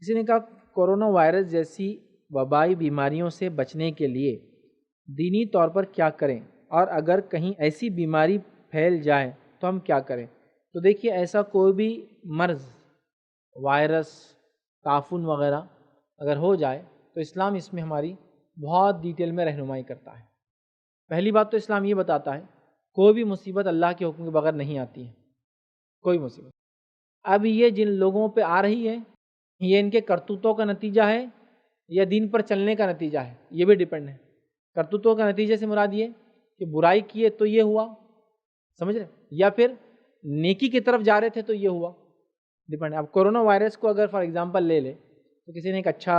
کسی نے کہا کورونا وائرس جیسی وبائی بیماریوں سے بچنے کے لیے دینی طور پر کیا کریں، اور اگر کہیں ایسی بیماری پھیل جائے تو ہم کیا کریں؟ تو دیکھیے، ایسا کوئی بھی مرض، وائرس، تعفن وغیرہ اگر ہو جائے تو اسلام اس میں ہماری بہت ڈیٹیل میں رہنمائی کرتا ہے۔ پہلی بات تو اسلام یہ بتاتا ہے کوئی بھی مصیبت اللہ کے حکم کے بغیر نہیں آتی ہے، کوئی مصیبت۔ اب یہ جن لوگوں پہ آ رہی ہے، یہ ان کے کرتوتوں کا نتیجہ ہے یا دین پر چلنے کا نتیجہ ہے، یہ بھی ڈیپینڈ ہے۔ کرتوتوں کا نتیجے سے مراد یہ کہ برائی کیے تو یہ ہوا، سمجھ رہے، یا پھر نیکی کی طرف جا رہے تھے تو یہ ہوا، ڈیپینڈ ہے۔ اب کورونا وائرس کو اگر فار ایگزامپل لے لے تو کسی نے ایک اچھا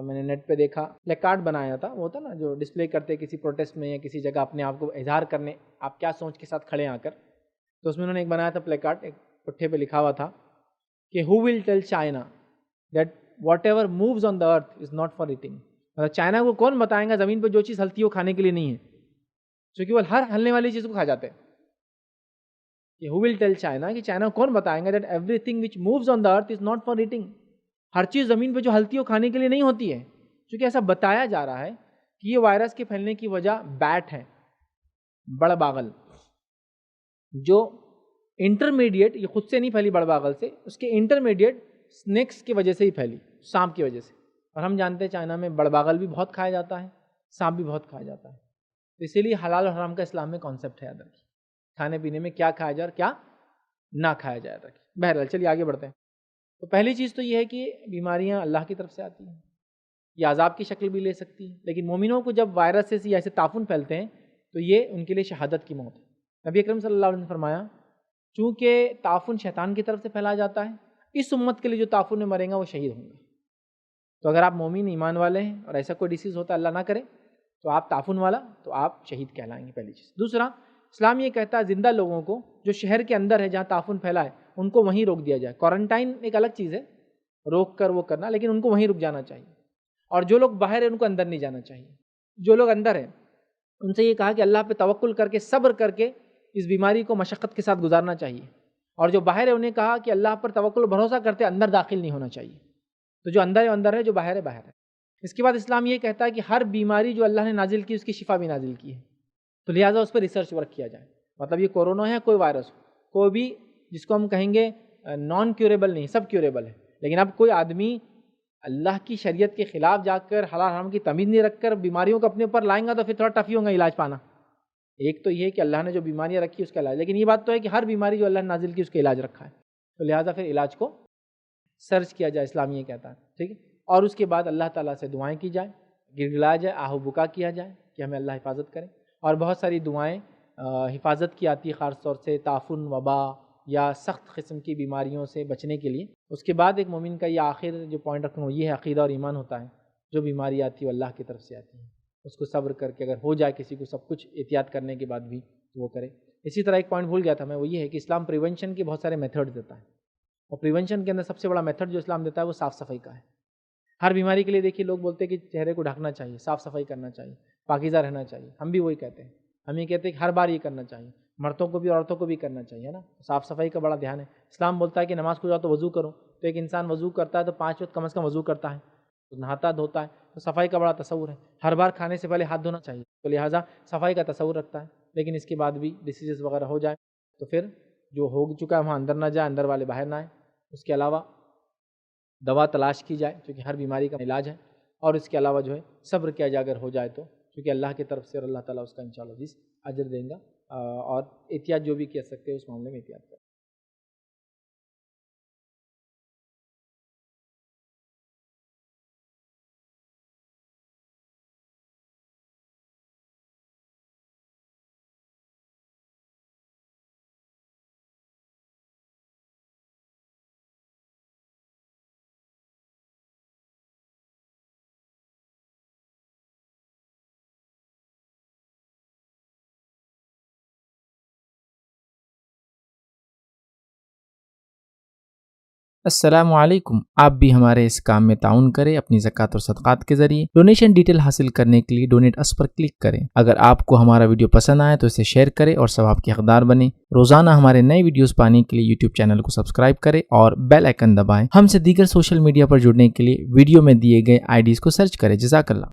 میں نے نیٹ پہ دیکھا پلے کارڈ بنایا تھا، وہ ہوتا نا جو ڈسپلے کرتے کسی پروٹیسٹ میں یا کسی جگہ اپنے آپ کو اظہار کرنے، آپ کیا سوچ کے ساتھ کھڑے آ کر، تو اس میں انہوں نے ایک بنایا تھا پلے کارڈ، ایک پٹھے پہ لکھا ہوا تھا کہ who will tell China that whatever moves on the earth is not for eating۔ مطلب چائنا کو کون بتائیں گا زمین پہ جو چیز ہلتی ہے وہ کھانے کے لیے نہیں ہے، کیونکہ وہ ہر ہلنے والی چیز کو کھا جاتے ہیں۔ کہ who will tell China، کہ چائنا کو کون بتائیں گا that everything which moves on the earth is not for eating، ہر چیز زمین پہ جو ہلتی ہے وہ کھانے کے لیے نہیں ہوتی ہے، کیونکہ ایسا بتایا جا رہا ہے کہ یہ وائرس کے پھیلنے کی وجہ بیٹ ہے، بڑ باغل، جو انٹرمیڈیٹ، یہ خود سے نہیں پھیلی بڑ باغل سے، اس کے انٹرمیڈیٹ سنیکس کی وجہ سے ہی پھیلی، سانپ کی وجہ سے۔ اور ہم جانتے ہیں چائنا میں بڑ باغل بھی بہت کھایا جاتا ہے، سانپ بھی بہت کھایا جاتا ہے، تو اسی لیے حلال اور حرام کا اسلام میں کانسیپٹ ہے ادر کی، کھانے پینے میں کیا کھایا جائے اور کیا نہ کھایا جائے ادر کی۔ بہرحال چلیے آگے بڑھتے ہیں۔ تو پہلی چیز تو یہ ہے کہ بیماریاں اللہ کی طرف سے آتی ہیں، یہ عذاب کی شکل بھی لے سکتی ہیں، لیکن مومنوں کو جب وائرس سے یا ایسے تعفن پھیلتے ہیں تو یہ ان کے لیے شہادت کی موت ہے۔ نبی اکرم صلی اللہ علیہ وسلم نے فرمایا چونکہ تعفن شیطان کی طرف سے پھیلا جاتا ہے، اس امت کے لیے جو تعفن میں مرے گا وہ شہید ہوں گے۔ تو اگر آپ مومن ایمان والے ہیں اور ایسا کوئی ڈیسیز ہوتا ہے اللہ نہ کرے تو آپ تعفن والا، تو آپ شہید کہلائیں گے، پہلی چیز۔ دوسرا، اسلام یہ کہتا ہے زندہ لوگوں کو جو شہر کے اندر ہے جہاں تعفن پھیلا ہے ان کو وہیں روک دیا جائے۔ کوارنٹائن ایک الگ چیز ہے، روک کر وہ کرنا، لیکن ان کو وہیں رک جانا چاہیے، اور جو لوگ باہر ہیں ان کو اندر نہیں جانا چاہیے۔ جو لوگ اندر ہیں ان سے یہ کہا کہ اللہ پہ توکل کر کے، صبر کر کے اس بیماری کو مشقت کے ساتھ گزارنا چاہیے، اور جو باہر ہے انہیں کہا کہ اللہ پر توکل بھروسہ کرتے اندر داخل نہیں ہونا چاہیے۔ تو جو اندر ہے اندر ہے، جو باہر ہے باہر ہے۔ اس کے بعد اسلام یہ کہتا ہے کہ ہر بیماری جو اللہ نے نازل کی اس کی شفا بھی نازل کی ہے، تو لہٰذا اس پر ریسرچ ورک کیا جائے۔ مطلب یہ کورونا ہے، کوئی وائرس ہو، کوئی بھی جس کو ہم کہیں گے نان کیوریبل نہیں، سب کیوریبل ہے، لیکن اب کوئی آدمی اللہ کی شریعت کے خلاف جا کر حلال حرام کی تمیز نہیں رکھ کر بیماریوں کو اپنے اوپر لائیں گا تو پھر تھوڑا ٹف ہی ہوگا علاج پانا۔ ایک تو یہ ہے کہ اللہ نے جو بیماریاں رکھی اس کا علاج، لیکن یہ بات تو ہے کہ ہر بیماری جو اللہ نے نازل کی اس کا علاج رکھا ہے، تو لہٰذا پھر علاج کو سرچ کیا جائے، اسلام یہ کہتا ہے، ٹھیک ہے۔ اور اس کے بعد اللہ تعالیٰ سے دعائیں کی جائیں، گڑگڑایا جائے، آہ و بکا کیا جائے کہ ہمیں اللہ حفاظت کرے، اور بہت ساری دعائیں حفاظت کی آتی ہے، خاص طور سے تعفن، وبا یا سخت قسم کی بیماریوں سے بچنے کے لیے۔ اس کے بعد ایک مومن کا یہ آخر جو پوائنٹ رکھنا یہ ہے، عقیدہ اور ایمان ہوتا ہے۔ جو بیماری آتی ہے وہ اللہ کی طرف سے آتی ہے، اس کو صبر کر کے اگر ہو جائے کسی کو سب کچھ احتیاط کرنے کے بعد بھی تو وہ کرے۔ اسی طرح ایک پوائنٹ بھول گیا تھا میں، وہ یہ ہے کہ اسلام پریونشن کے بہت سارے میتھڈ دیتا ہے، اور پریونشن کے اندر سب سے بڑا میتھڈ جو اسلام دیتا ہے وہ صاف صفائی کا ہے۔ ہر بیماری کے لیے دیکھیے لوگ بولتے ہیں کہ چہرے کو ڈھکنا چاہیے، صاف صفائی کرنا چاہیے، پاکیزہ رہنا چاہیے، ہم بھی وہی کہتے ہیں، ہم یہ کہتے ہیں کہ ہر بار یہ کرنا چاہیے، مردوں کو بھی عورتوں کو بھی کرنا چاہیے نا، صاف صفائی کا بڑا دھیان ہے۔ اسلام بولتا ہے کہ نماز کو جاؤ تو وضو کرو، تو ایک انسان وضو کرتا ہے تو 5 وقت کم از کم وضو کرتا ہے، تو نہاتا دھوتا ہے، تو صفائی کا بڑا تصور ہے۔ ہر بار کھانے سے پہلے ہاتھ دھونا چاہیے، تو لہٰذا صفائی کا تصور رکھتا ہے، لیکن اس کے بعد بھی ڈیسیزز وغیرہ ہو جائے تو پھر جو ہو چکا ہے وہاں اندر نہ جائے، اندر والے باہر نہ آئے۔ اس کے علاوہ دوا تلاش کی جائے کیونکہ ہر بیماری کا علاج ہے، اور اس کے علاوہ جو ہے صبر کیا جائے اگر ہو جائے تو، کیونکہ اللہ کی طرف سے اور اللہ تعالیٰ اس کا انشاءاللہ عزیز اجر دیں گا، اور احتیاط جو بھی کر سکتے ہیں اس معاملے میں احتیاط کریں۔ السلام علیکم، آپ بھی ہمارے اس کام میں تعاون کریں اپنی زکوٰۃ اور صدقات کے ذریعے۔ ڈونیشن ڈیٹیل حاصل کرنے کے لیے ڈونیٹ اس پر کلک کریں۔ اگر آپ کو ہمارا ویڈیو پسند آئے تو اسے شیئر کریں اور ثواب کے حقدار بنیں۔ روزانہ ہمارے نئے ویڈیوز پانے کے لیے یوٹیوب چینل کو سبسکرائب کریں اور بیل آئیکن دبائیں۔ ہم سے دیگر سوشل میڈیا پر جڑنے کے لیے ویڈیو میں دیے گئے IDs کو سرچ کریں۔ جزاک اللہ۔